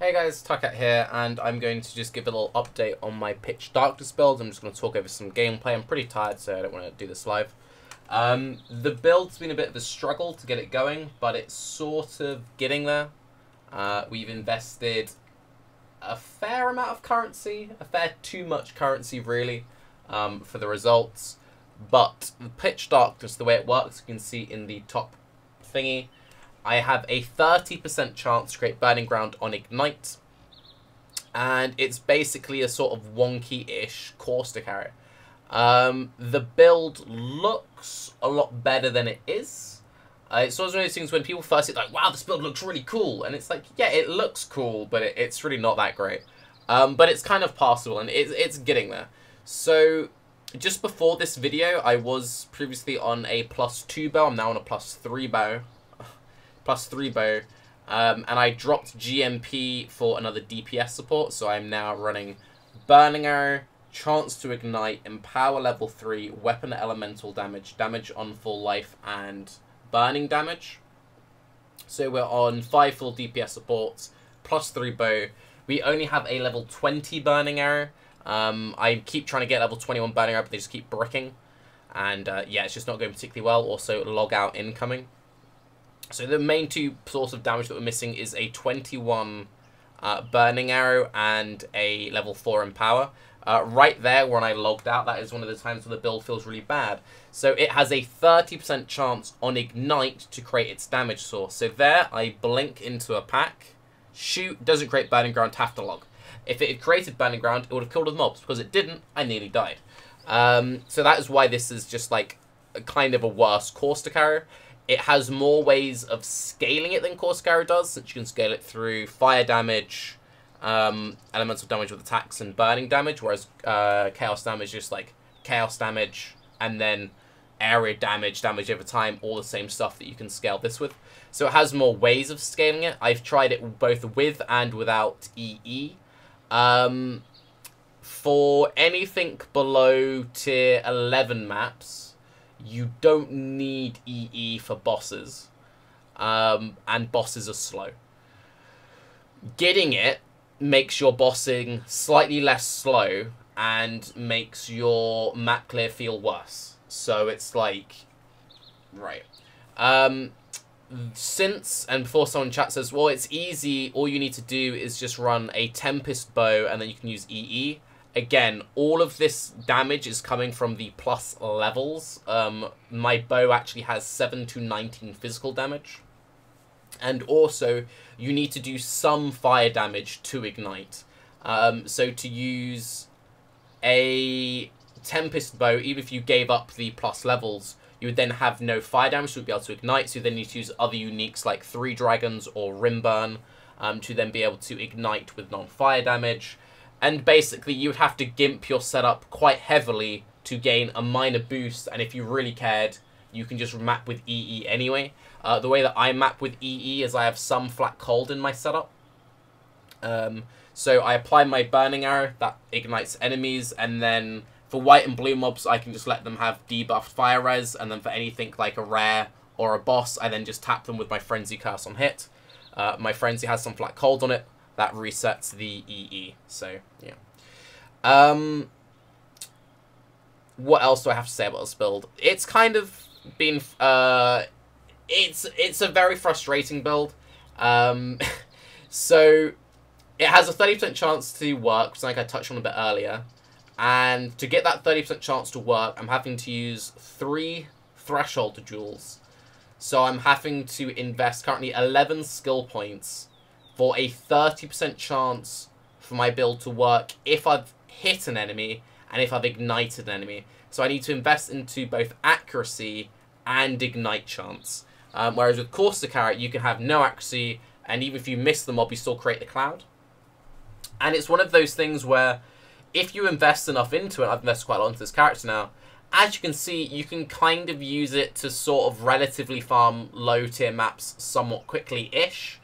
Hey guys, Tarke here, and I'm going to just give a little update on my Pitch Darkness build. I'm just going to talk over some gameplay. I'm pretty tired, so I don't want to do this live. The build's been a bit of a struggle to get it going, but it's sort of getting there. We've invested a fair amount of currency, a fair too much currency really, for the results. But the Pitch Darkness, the way it works, you can see in the top thingy, I have a 30% chance to create Burning Ground on Ignite. And it's basically a sort of wonky-ish course to carry. The build looks a lot better than it is. It's one of those things when people first see it, like, wow, this build looks really cool. And it's like, yeah, it looks cool, but it's really not that great. But it's kind of passable, and it's getting there. So, just before this video, I was previously on a +2 bow. I'm now on a +3 bow. +3 bow, and I dropped GMP for another DPS support, so I'm now running Burning Arrow, Chance to Ignite, Empower level 3, Weapon Elemental damage, damage on full life, and burning damage. So we're on 5 full DPS supports, +3 bow. We only have a level 20 Burning Arrow. I keep trying to get level 21 Burning Arrow, but they just keep bricking, and yeah, it's just not going particularly well. Also, log out incoming. So the main two sources of damage that we're missing is a 21 Burning Arrow and a level 4 Empower. Right there, when I logged out, that is one of the times where the build feels really bad. So it has a 30% chance on Ignite to create its damage source. So there, I blink into a pack, shoot, doesn't create Burning Ground, have to log. If it had created Burning Ground, it would have killed the mobs. Because it didn't, I nearly died. So that is why this is just like a kind of a worse course to carry. It has more ways of scaling it than Course Carry does, since you can scale it through fire damage, elemental damage with attacks, and burning damage, whereas chaos damage is just like chaos damage, and then area damage, damage over time, all the same stuff that you can scale this with. So it has more ways of scaling it. I've tried it both with and without EE. For anything below tier 11 maps, you don't need EE for bosses, and bosses are slow. Getting it makes your bossing slightly less slow and makes your map clear feel worse. So it's like, right. Since, and before someone in chat says, well, it's easy, all you need to do is just run a Tempest bow and then you can use EE. Again, all of this damage is coming from the plus levels. My bow actually has 7 to 19 physical damage. And also, you need to do some fire damage to ignite. So to use a Tempest bow, even if you gave up the plus levels, you would then have no fire damage, so you would be able to ignite. So you then need to use other uniques like 3 Dragons or Rimburn to then be able to ignite with non-fire damage. And basically, you would have to gimp your setup quite heavily to gain a minor boost. And if you really cared, you can just map with EE anyway. The way that I map with EE is I have some flat cold in my setup. So I apply my Burning Arrow, that ignites enemies. And then for white and blue mobs, I can just let them have debuffed fire res. And then for anything like a rare or a boss, I then just tap them with my Frenzy Curse on hit. My Frenzy has some flat cold on it. That resets the EE. So, yeah. What else do I have to say about this build? It's kind of been... It's a very frustrating build. So, it has a 30% chance to work, which like I touched on a bit earlier. And to get that 30% chance to work, I'm having to use 3 Threshold Jewels. So I'm having to invest currently 11 skill points for a 30% chance for my build to work if I've hit an enemy and if I've ignited an enemy. So I need to invest into both accuracy and ignite chance. Whereas with Course to Carry, you can have no accuracy, and even if you miss the mob, you still create the cloud. And it's one of those things where if you invest enough into it, I've invested quite a lot into this character now, as you can see, you can kind of use it to sort of relatively farm low tier maps somewhat quickly-ish.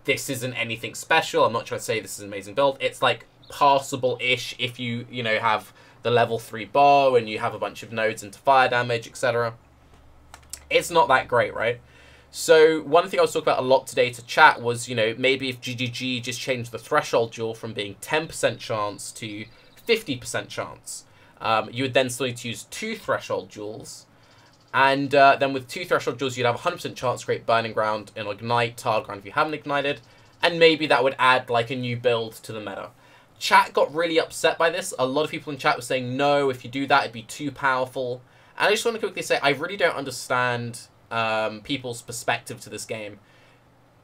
This isn't anything special. I'm not trying to say this is an amazing build. It's like passable-ish if you know, have the level 3 bow and you have a bunch of nodes into fire damage, etc. It's not that great, right? So one thing I was talking about a lot today to chat was, you know, maybe if GGG just changed the threshold duel from being 10% chance to 50% chance, you would then still need to use 2 threshold duels. And then with 2 threshold duels, you'd have a 100% chance to create Burning Ground and Ignite Target Ground if you haven't ignited. And maybe that would add like a new build to the meta. Chat got really upset by this. A lot of people in chat were saying, no, if you do that, it'd be too powerful. And I just want to quickly say, I really don't understand people's perspective to this game.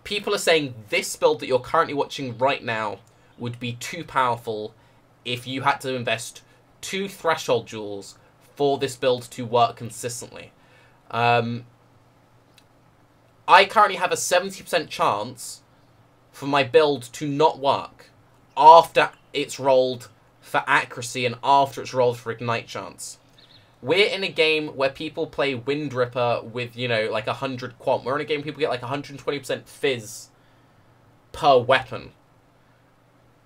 People are saying this build that you're currently watching right now would be too powerful if you had to invest 2 threshold duels for this build to work consistently. I currently have a 70% chance for my build to not work after it's rolled for accuracy and after it's rolled for ignite chance. We're in a game where people play Wind Ripper with, you know, like 100 quant. We're in a game where people get like 120% fizz per weapon.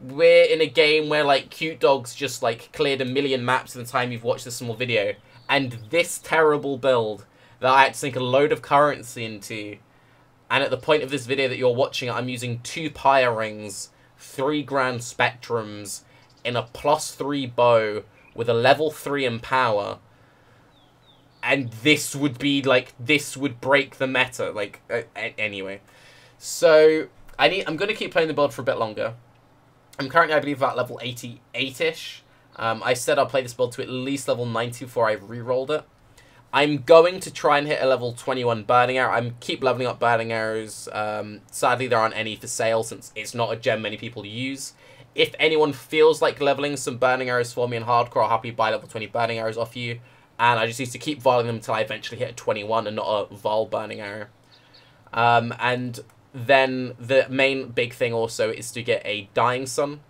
We're in a game where, like, Cute Dogs just, like, cleared 1 million maps in the time you've watched this small video. And this terrible build that I had to sink a load of currency into. And at the point of this video that you're watching, I'm using 2 Pyre Rings, 3 Grand Spectrums, in a +3 bow with a level 3 in power. And this would be, like, this would break the meta. Like, anyway. So, I'm going to keep playing the build for a bit longer. I'm currently, I believe, about level 88-ish. I said I'll play this build to at least level 90 before I re-rolled it. I'm going to try and hit a level 21 Burning Arrow. I'm keep leveling up Burning Arrows. Sadly, there aren't any for sale since it's not a gem many people use. If anyone feels like leveling some Burning Arrows for me in Hardcore, I'll happily buy level 20 Burning Arrows off you. And I just need to keep voling them until I eventually hit a 21 and not a vol Burning Arrow. And then the main big thing also is to get a Dying Sun.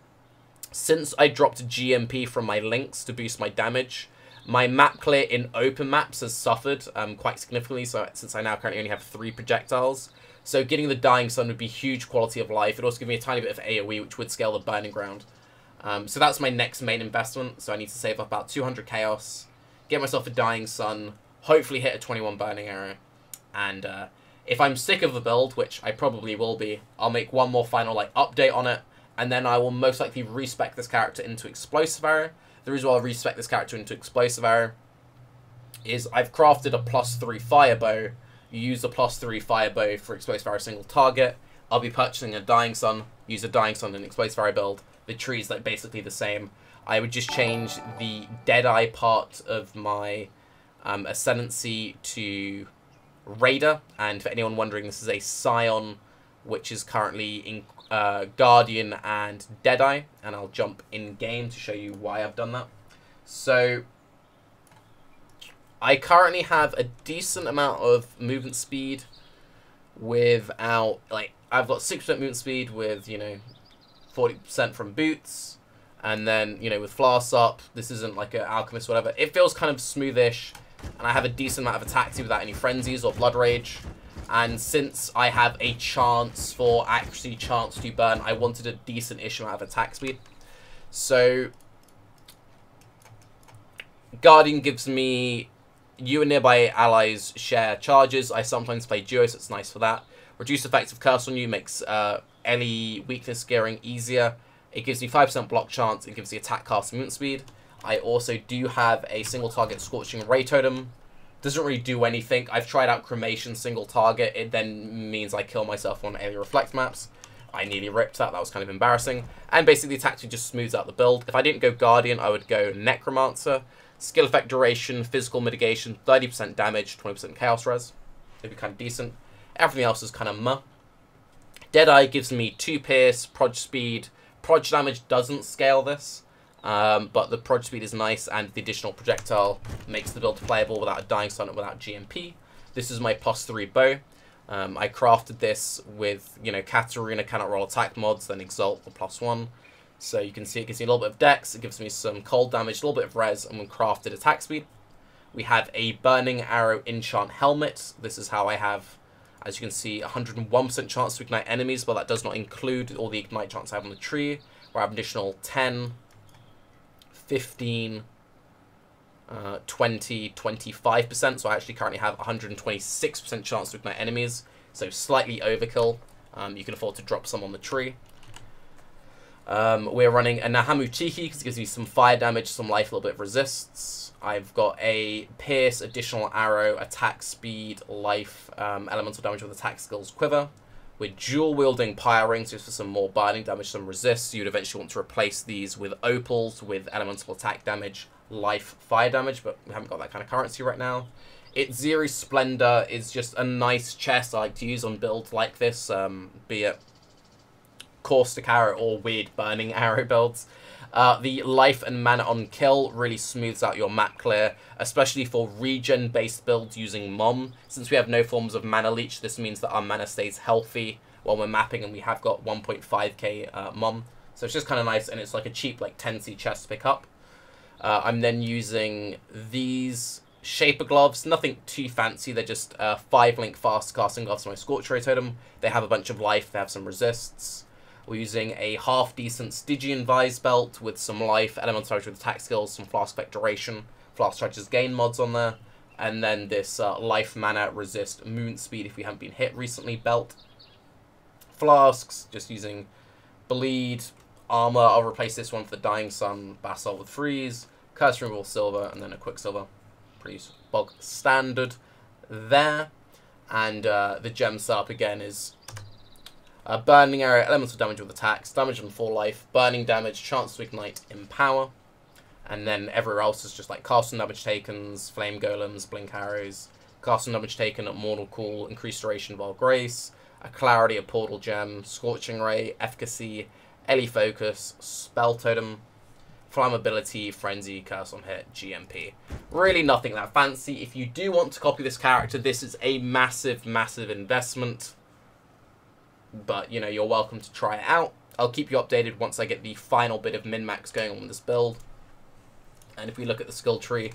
Since I dropped GMP from my links to boost my damage, my map clear in open maps has suffered quite significantly, so since I now currently only have 3 projectiles. So getting the Dying Sun would be huge quality of life. It'd also give me a tiny bit of AoE, which would scale the Burning Ground. So that's my next main investment, so I need to save up about 200 Chaos, get myself a Dying Sun, hopefully hit a 21 Burning Arrow, and if I'm sick of the build, which I probably will be, I'll make one more final like update on it, and then I will most likely respec this character into Explosive Arrow. The reason why I'll respec this character into Explosive Arrow is I've crafted a +3 fire bow. You use the +3 fire bow for Explosive Arrow single target. I'll be purchasing a Dying Sun, use a Dying Sun in Explosive Arrow build. The tree is like basically the same. I would just change the Deadeye part of my Ascendancy to Raider, and for anyone wondering, this is a Scion which is currently in Guardian and Deadeye, and I'll jump in game to show you why I've done that. So I currently have a decent amount of movement speed without, like, I've got 6% movement speed with, you know, 40% from boots, and then, you know, with Flasks up, this isn't like an Alchemist or whatever. It feels kind of smoothish. And I have a decent amount of attack speed without any frenzies or blood rage. And since I have a chance for accuracy, chance to burn, I wanted a decent-ish amount of attack speed. So Guardian gives me you and nearby allies share charges. I sometimes play duo, so it's nice for that. Reduced effects of curse on you makes LE weakness gearing easier. It gives me 5% block chance. It gives the attack cast movement speed. I also do have a single target Scorching Ray Totem. Doesn't really do anything. I've tried out Cremation single target. It then means I kill myself on Alien Reflect maps. I nearly ripped that. That was kind of embarrassing. And basically the attack just smooths out the build. If I didn't go Guardian, I would go Necromancer. Skill effect duration, physical mitigation, 30% damage, 20% chaos res. It'd be kind of decent. Everything else is kind of meh. Deadeye gives me 2 pierce, proj speed. Proj damage doesn't scale this. But the proj speed is nice, and the additional projectile makes the build playable without a Dying Sun and without GMP. This is my +3 bow. I crafted this with, you know, Katarina cannot roll attack mods, then Exalt the +1. So you can see it gives me a little bit of dex, it gives me some cold damage, a little bit of res, and when crafted attack speed. We have a Burning Arrow Enchant Helmet. This is how I have, as you can see, 101% chance to ignite enemies, but that does not include all the ignite chance I have on the tree, where I have additional 10, 15, 20, 25%, so I actually currently have 126% chance to ignite enemies. so slightly overkill. You can afford to drop some on the tree. We're running a Nahamu Tiki because it gives you some fire damage, some life, a little bit of resists. I've got a Pierce, additional arrow, attack speed, life, elemental damage with attack skills, quiver. We're dual-wielding Pyre Rings just for some more burning damage, some resists. You'd eventually want to replace these with opals, with elemental attack damage, life, fire damage, but we haven't got that kind of currency right now. Itziri's Splendor is just a nice chest I like to use on builds like this, be it Caustic Arrow or weird Burning Arrow builds. The life and mana on kill really smooths out your map clear, especially for regen-based builds using Mom. Since we have no forms of mana leech, this means that our mana stays healthy while we're mapping, and we have got 1.5k Mom. So it's just kind of nice, and it's like a cheap like 10c chest to pick up. I'm then using these Shaper Gloves, nothing too fancy, they're just 5-link fast casting gloves for my Scorch Ray totem. They have a bunch of life, they have some resists. We're using a half-decent Stygian Vise belt with some life, elemental damage with attack skills, some flask effect duration, flask charges gain mods on there, and then this life, mana, resist, movement speed if we haven't been hit recently belt. Flasks, just using bleed, armor. I'll replace this one for the Dying Sun, Basalt with freeze, curse removal silver, and then a Quicksilver. Pretty bog standard there. And the gem setup again is burning arrow, elemental damage with attacks, damage on 4 life, burning damage, chance to ignite, empower. And then everywhere else is just like casting damage takens, flame golems, blink arrows, casting damage taken at mortal cool, increased duration of all grace, a clarity, a portal gem, scorching ray, efficacy, Ellie focus, spell totem, flammability, frenzy, curse on hit, GMP. Really nothing that fancy. If you do want to copy this character, this is a massive, massive investment. But, you know, you're welcome to try it out. I'll keep you updated once I get the final bit of min-max going on with this build. And if we look at the skill tree,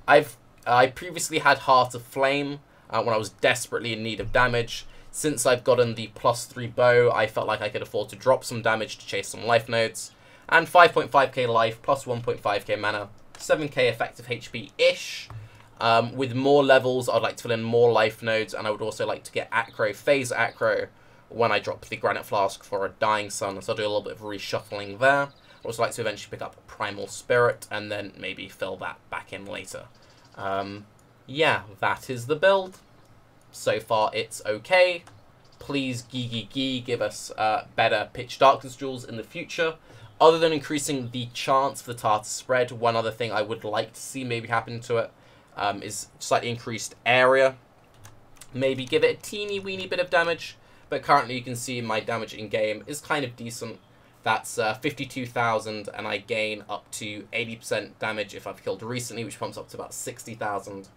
I previously had Heart of Flame when I was desperately in need of damage. Since I've gotten the +3 bow, I felt like I could afford to drop some damage to chase some life nodes. And 5.5k life, plus 1.5k mana, 7k effective HP-ish. With more levels, I'd like to fill in more life nodes, and I would also like to get Acro, Phase Acro, when I drop the Granite Flask for a Dying Sun, so I'll do a little bit of reshuffling there. I'd also like to eventually pick up Primal Spirit, and then maybe fill that back in later. Yeah, that is the build. So far, it's okay. Please, give us better Pitch Darkness duels in the future. Other than increasing the chance for the Tarke to spread, one other thing I would like to see maybe happen to it is slightly increased area. Maybe give it a teeny weeny bit of damage. But currently you can see my damage in-game is kind of decent. That's 52,000, and I gain up to 80% damage if I've killed recently, which pumps up to about 60,000.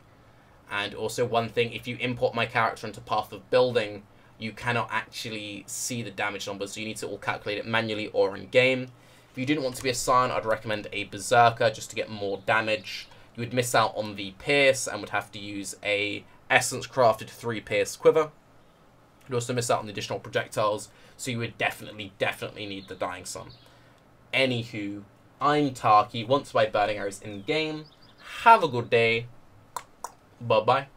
And also one thing, if you import my character into Path of Building, you cannot actually see the damage numbers, so you need to all calculate it manually or in-game. If you didn't want to be a Scion, I'd recommend a Berserker just to get more damage. You would miss out on the Pierce and would have to use a Essence Crafted 3 Pierce Quiver. You'd also miss out on the additional projectiles, so you would definitely need the Dying Sun. Anywho, I'm Tarke, want to buy Burning Arrows in-game. Have a good day. Bye-bye.